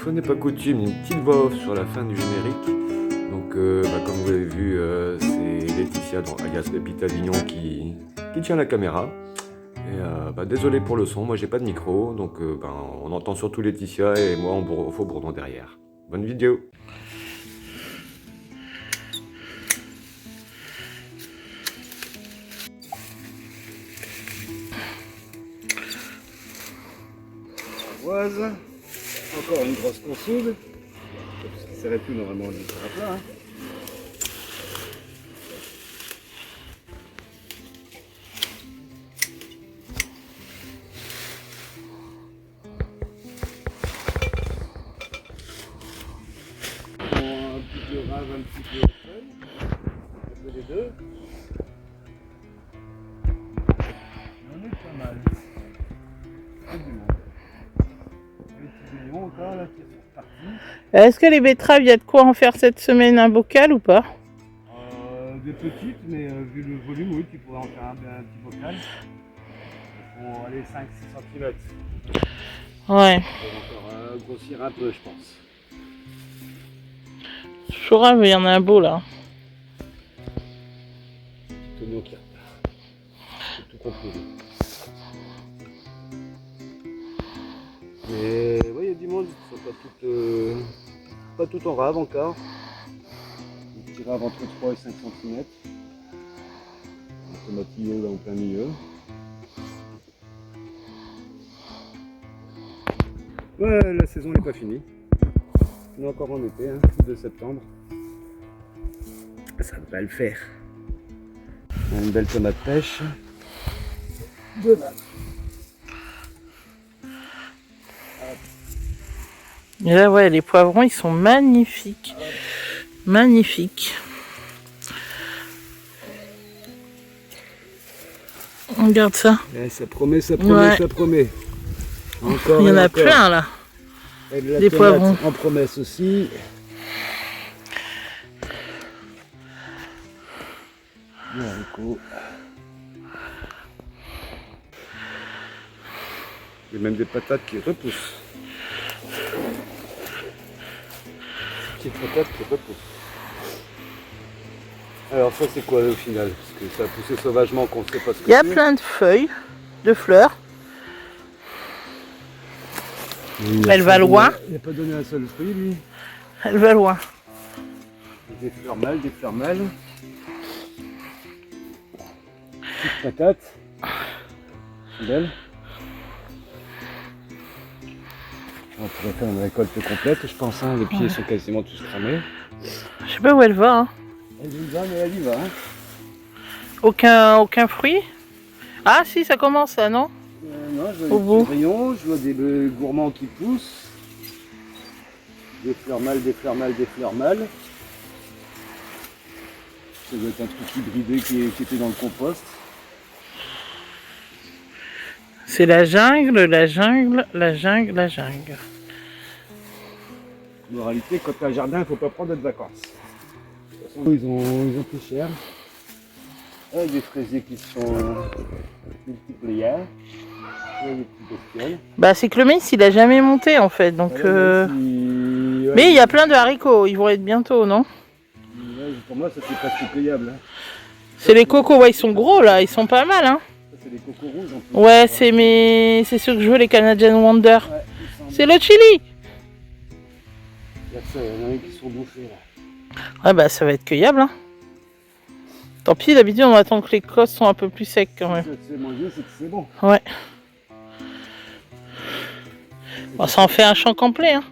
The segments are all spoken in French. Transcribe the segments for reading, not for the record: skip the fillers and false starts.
fois n'est pas coutume, une petite voix off sur la fin du générique. Donc, comme vous avez vu, c'est Laetitia, alias Pépite Avignon, qui tient la caméra. Et désolé pour le son, moi j'ai pas de micro, donc on entend surtout Laetitia et moi en faux bourdon derrière. Bonne vidéo. Encore une grosse consoude. Ça serait plus normalement on sera plat. Hein. Un petit peu rave, un petit peu feuille, un peu les deux. On est pas mal. C'est du monde. Les petits oignons encore là qui sont partis. Est-ce que les betteraves, il y a de quoi en faire cette semaine un bocal ou pas? Des petites, mais vu le volume, oui, tu pourrais en faire un petit bocal. Ils font aller 5-6 cm. Ouais. Ils vont encore grossir un peu, je pense. Chaud rave, il y en a un beau là. Petit oignon qui c'est tout composé. Mais oui, il y a du monde, ils sont pas toutes en rave encore. Des petits raves entre 3 et 5 cm. Un tomatillo là en plein milieu. Ouais, la saison n'est pas finie. On est encore en été, hein, 2 septembre. Ça va le faire. Une belle tomate pêche. De là. Et là, ouais, les poivrons, ils sont magnifiques. Magnifiques. Regarde ça. Ouais, ça promet, ça promet, ouais. Ça promet. Encore il y en a encore. plein là. Des poivrons. En promesse aussi. Du haricot. Il y a même des patates qui repoussent. Petites patates qui repoussent. Alors ça c'est quoi au final? Parce que ça a poussé sauvagement qu'on ne sait pas ce que c'est. Il y a plein de feuilles, de fleurs. Elle va loin. Il n'a pas donné un seul fruit lui. Elle va loin. Des fleurs mâles, des fleurs mâles. Petites patates. Belle. On pourrait faire une récolte complète, je pense. Hein. Les pieds sont quasiment tous cramés. Je sais pas où elle va. Hein. Elle y va, mais elle y va. Hein. Aucun fruit. Ah si, ça commence là, non? Non, je vois des petits rayons, je vois des gourmands qui poussent. Des fleurs mâles, des fleurs mâles, des fleurs mâles. Ça doit être un truc hybridé qui était dans le compost. C'est la jungle, la jungle, la jungle, la jungle. Moralité, quand tu as un jardin, il ne faut pas prendre de vacances. De toute façon, ils ont plus cher. Avec des fraisiers qui sont multipliés. Des petites bestioles. Bah c'est que le maïs il a jamais monté en fait. Donc, ouais, mais il y a plein de haricots, ils vont être bientôt, non? Ouais, pour moi ça c'est presque cueillable. Hein. C'est les cocos, ouais ils sont gros là, ils sont pas mal hein. C'est les cocos rouges en plus. Ouais, c'est ceux que je veux, les Canadian Wonder. Ouais, c'est le chili. Il y a ça, il y en a qui sont bouffés là. Ouais bah ça va être cueillable hein. Tant pis, d'habitude on attend que les cosses sont un peu plus secs quand même. C'est moins vieux, c'est que c'est bon. Ouais. Bon, ça en fait un champ complet hein.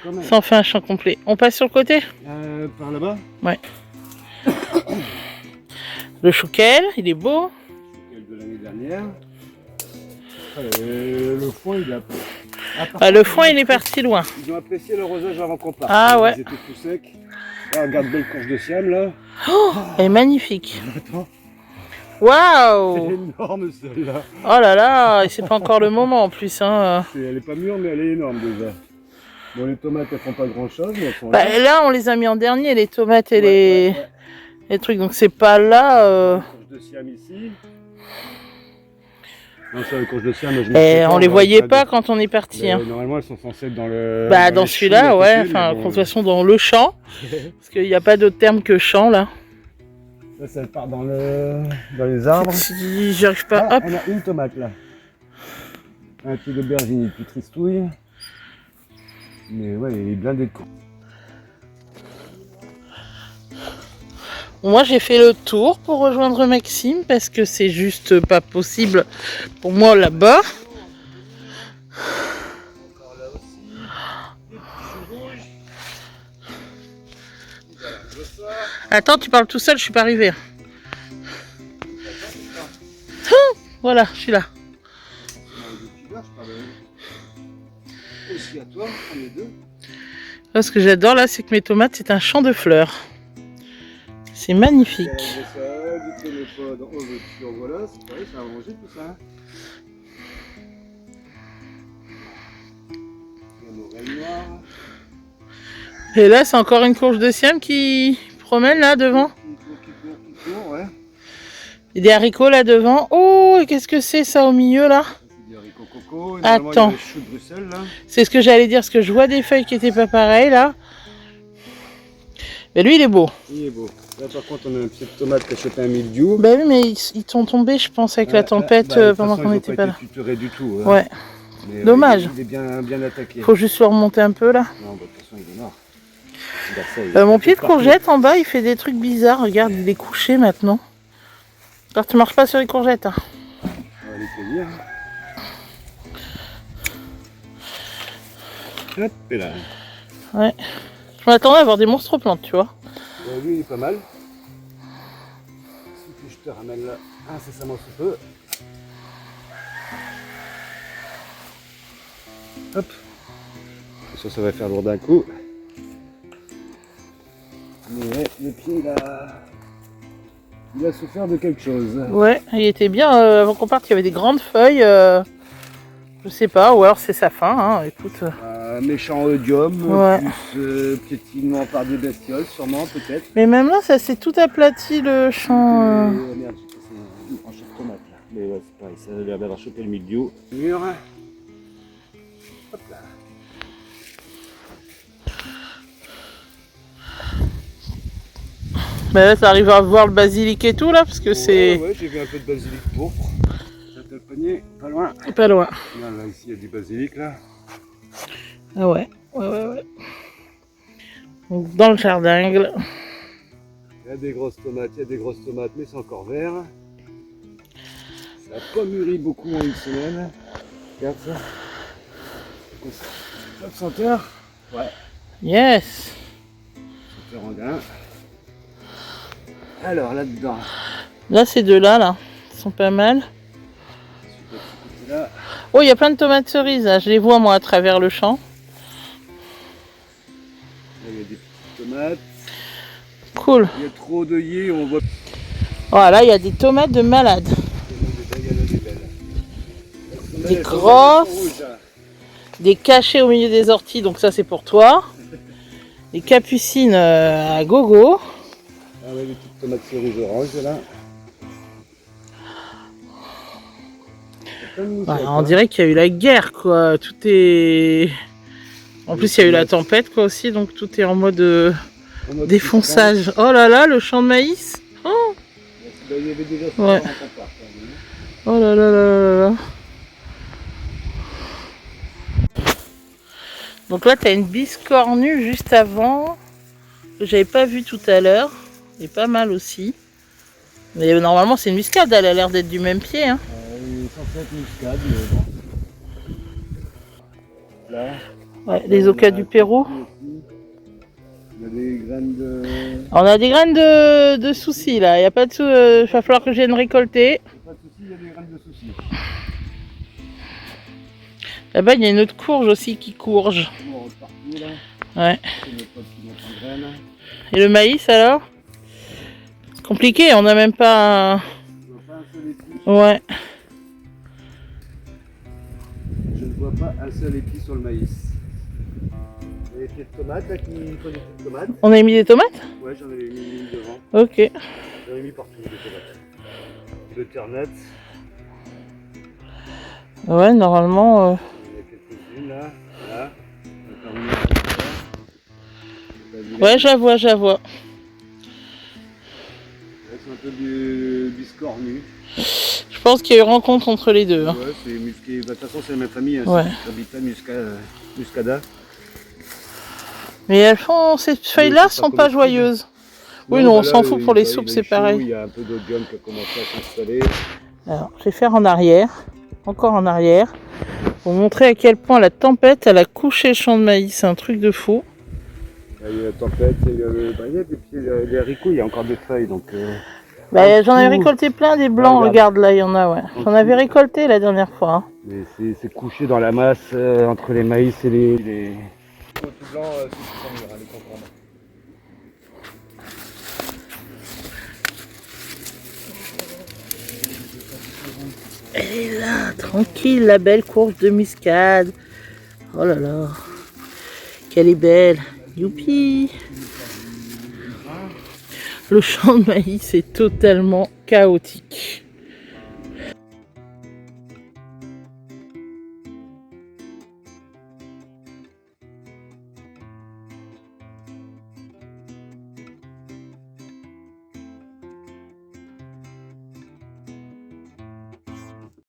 Bon ça en fait un champ complet. On passe sur le côté? Par là-bas? Ouais. Le chouquel, il est beau. Le chouquel de l'année dernière. Le foin il a... le foin il est parti loin. Ils ont apprécié le rosage avant qu'on parte. Ah ouais. Ils étaient tout secs. Là, regarde belle courge de Siam là. Oh, elle est magnifique. Attends. Waouh! C'est énorme celle-là. Oh là là, et c'est pas encore le moment en plus. Hein. Elle est pas mûre mais elle est énorme déjà. Bon les tomates elles font pas grand chose mais elles sont là. Là on les a mis en dernier les tomates et les trucs donc c'est pas là. Courge de Siam ici. Non, sur les courges de siam, je Et on les voyait pas quand on est parti. Hein. Normalement, elles sont censées être dans le. Bah, dans celui-là, ouais. Enfin, bon, de toute façon, dans le champ. Parce qu'il n'y a pas d'autre terme que champ, là. Là, ça part dans les arbres. Si j'arrive pas, Ah, hop. on a une tomate là. Un petit aubergine, une petite tristouille. Mais ouais, il est blindé de courges. Moi, j'ai fait le tour pour rejoindre Maxime parce que c'est juste pas possible pour moi là-bas. Attends, tu parles tout seul, je suis pas arrivée. Oh, voilà, je suis là. Là, ce que j'adore là, c'est que mes tomates, c'est un champ de fleurs. C'est magnifique. Voilà, c'est pareil, ça a mangé tout ça. Et là, c'est encore une courge de siam qui promène là devant. Qui court, ouais. Et des haricots là devant. Oh, et qu'est-ce que c'est ça au milieu là? C'est des haricots coco. Attends. Il y a des choux de Bruxelles là. C'est ce que j'allais dire, parce que je vois des feuilles qui étaient pas pareilles là. Mais lui, il est beau. Il est beau. Là, par contre, on a une petite tomate qui a chopé un mildiou. Bah oui, mais ils sont tombés, je pense, avec la tempête pendant qu'on n'était pas là. Du tout, ouais. Mais, dommage. Il est bien attaqué. Faut juste le remonter un peu là. Non, bah, de toute façon, il est mort. Mon pied de courgette en bas, il fait des trucs bizarres. Regarde, il est couché maintenant. Alors, tu marches pas sur les courgettes. Hein. On va les cueillir. Hop, et là. Ouais. Je m'attendais à avoir des monstres plantes, tu vois. Lui, il est pas mal. Si je te ramène là incessamment sous peu. Hop. Ça va faire lourd d'un coup. Mais ouais, le pied, il a souffert de quelque chose. Ouais, il était bien. Avant qu'on parte, il y avait des grandes feuilles. Je sais pas, ou alors c'est sa faim. Hein, écoute. Méchant odium, ouais. Plus piétinement par des bestioles, sûrement, peut-être. Mais même là, ça s'est tout aplati le champ. Merde, j'ai cassé une branche de tomate là. Mais ouais, c'est pareil, ça a l'air d'avoir chopé le milieu. Mur. Hop là. Mais là, t'arrives à voir le basilic et tout là, parce que c'est. Ouais, j'ai vu un peu de basilic pourpre. Ça t'a le panier, pas loin. Pas loin. Là, ici, il y a du basilic là. Ah ouais. Donc, dans le jardin. Il y a des grosses tomates, mais c'est encore vert. Ça n'a pas mûri beaucoup en une semaine. Regarde ça. Top senteur. Ouais. Yes. Senteur en grain. Alors là-dedans. Là, ces deux-là, là, ils sont pas mal. Là. Oh, il y a plein de tomates cerises, là. Je les vois, moi, à travers le champ. Là, il y a des petites tomates. Cool. Il y a trop d'œillets, on voit. Voilà, il y a des tomates de malade. Il y en a des belles. Des grosses. Des cachets au milieu des orties, donc ça, c'est pour toi. Des capucines à gogo. Ah ouais, des petites tomates cerises oranges, là. Voilà, on dirait qu'il y a eu la guerre, quoi. Tout est... En plus, il y a eu la tempête, quoi, aussi. Donc, tout est en mode défonçage. Oh là là, le champ de maïs. Oh, il y avait déjà ouais. Oh là là là là là. Donc là, tu as une biscornue juste avant. Que j'avais pas vu tout à l'heure. Elle est pas mal aussi. Mais normalement, c'est une muscade. Elle a l'air d'être du même pied. Hein. Il est censé être muscade, mais bon. Là. Ouais, les ocas du Pérou. Il y a des graines de... On a des graines de soucis là. Il n'y a pas de soucis. Il va falloir que je vienne récolter. Pas de soucis, il y a des graines de soucis. Là-bas, il y a une autre courge aussi qui courge. Partout, là. Ouais. Et le maïs alors? C'est compliqué, on n'a même pas. Ouais. Je ne vois pas un seul épi sur le maïs. Il y a des pieds de tomates là qui font des pieds de tomates. On a mis des tomates? Ouais, j'en avais mis devant. Ok. J'en ai mis partout des tomates. De ternettes. Ouais, normalement. Il y a quelques-unes là. Là. Encore une là. Ouais, je la vois. C'est un peu du biscornu. Je pense qu'il y a eu rencontre entre les deux. Hein. Ouais, c'est musqué. Bah, de toute façon, c'est la même famille. Hein, Ouais. c'est Habitat muscada. Mais elles font, ces feuilles-là sont pas joyeuses. Oui, non, on s'en fout pour les soupes, c'est pareil. Il y a un peu d'odium qui a commencé à s'installer. Alors, je vais faire en arrière, encore en arrière, pour montrer à quel point la tempête, elle a couché le champ de maïs. C'est un truc de fou. Il y a la tempête, il y a les haricots, il y a encore des feuilles. Donc, bah, j'en ai récolté plein des blancs, regarde là, il y en a, ouais. J'en avais récolté la dernière fois. Hein. Mais c'est couché dans la masse entre les maïs et les... Tout blanc, c'est tout mûr, les concombres. Elle est là, tranquille, la belle courge de muscade. Oh là là, qu'elle est belle. Youpi! Le champ de maïs est totalement chaotique.